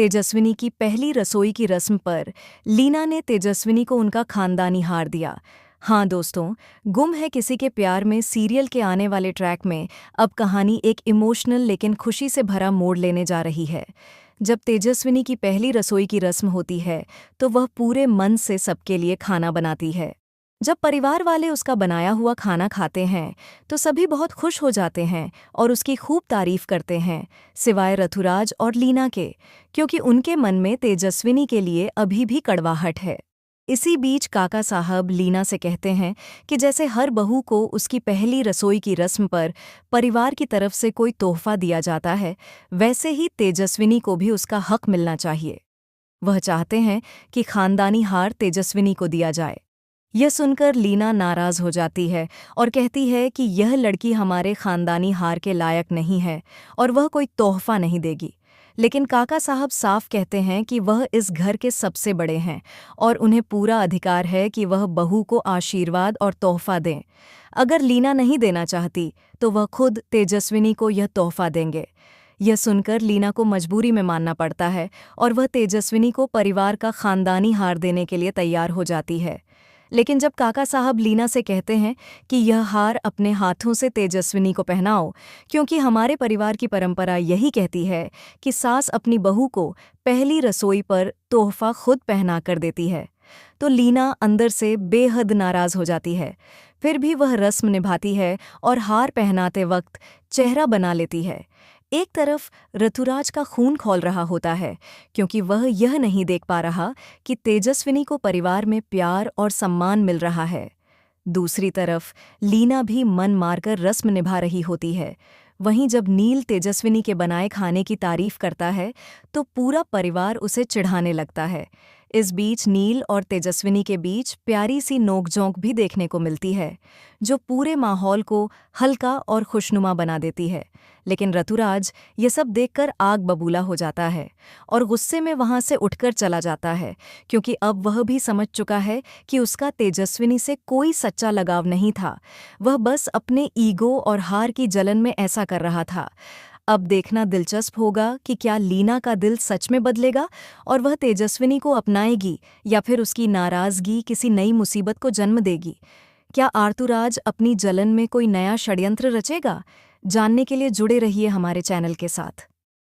तेजस्विनी की पहली रसोई की रस्म पर लीना ने तेजस्विनी को उनका खानदानी हार दिया। हाँ दोस्तों, गुम है किसी के प्यार में सीरियल के आने वाले ट्रैक में अब कहानी एक इमोशनल लेकिन खुशी से भरा मोड़ लेने जा रही है। जब तेजस्विनी की पहली रसोई की रस्म होती है तो वह पूरे मन से सबके लिए खाना बनाती है। जब परिवार वाले उसका बनाया हुआ खाना खाते हैं तो सभी बहुत खुश हो जाते हैं और उसकी खूब तारीफ करते हैं, सिवाय रथुराज और लीना के, क्योंकि उनके मन में तेजस्विनी के लिए अभी भी कड़वाहट है। इसी बीच काका साहब लीना से कहते हैं कि जैसे हर बहू को उसकी पहली रसोई की रस्म पर परिवार की तरफ से कोई तोहफा दिया जाता है, वैसे ही तेजस्विनी को भी उसका हक मिलना चाहिए। वह चाहते हैं कि खानदानी हार तेजस्विनी को दिया जाए। यह सुनकर लीना नाराज हो जाती है और कहती है कि यह लड़की हमारे खानदानी हार के लायक नहीं है और वह कोई तोहफा नहीं देगी। लेकिन काका साहब साफ कहते हैं कि वह इस घर के सबसे बड़े हैं और उन्हें पूरा अधिकार है कि वह बहू को आशीर्वाद और तोहफा दें। अगर लीना नहीं देना चाहती तो वह खुद तेजस्विनी को यह तोहफा देंगे। यह सुनकर लीना को मजबूरी में मानना पड़ता है और वह तेजस्विनी को परिवार का खानदानी हार देने के लिए तैयार हो जाती है। लेकिन जब काका साहब लीना से कहते हैं कि यह हार अपने हाथों से तेजस्विनी को पहनाओ, क्योंकि हमारे परिवार की परंपरा यही कहती है कि सास अपनी बहू को पहली रसोई पर तोहफा खुद पहना कर देती है, तो लीना अंदर से बेहद नाराज हो जाती है। फिर भी वह रस्म निभाती है और हार पहनाते वक्त चेहरा बना लेती है। एक तरफ ऋतुराज का खून खौल रहा होता है, क्योंकि वह यह नहीं देख पा रहा कि तेजस्विनी को परिवार में प्यार और सम्मान मिल रहा है। दूसरी तरफ लीना भी मन मारकर रस्म निभा रही होती है। वहीं जब नील तेजस्विनी के बनाए खाने की तारीफ करता है तो पूरा परिवार उसे चिढ़ाने लगता है। इस बीच नील और तेजस्विनी के बीच प्यारी सी नोकझोंक भी देखने को मिलती है, जो पूरे माहौल को हल्का और खुशनुमा बना देती है। लेकिन ऋतुराज ये सब देखकर आग बबूला हो जाता है और गुस्से में वहां से उठकर चला जाता है, क्योंकि अब वह भी समझ चुका है कि उसका तेजस्विनी से कोई सच्चा लगाव नहीं था। वह बस अपने ईगो और हार की जलन में ऐसा कर रहा था। अब देखना दिलचस्प होगा कि क्या लीना का दिल सच में बदलेगा और वह तेजस्विनी को अपनाएगी, या फिर उसकी नाराजगी किसी नई मुसीबत को जन्म देगी। क्या आर्तुराज अपनी जलन में कोई नया षड्यंत्र रचेगा? जानने के लिए जुड़े रहिए हमारे चैनल के साथ।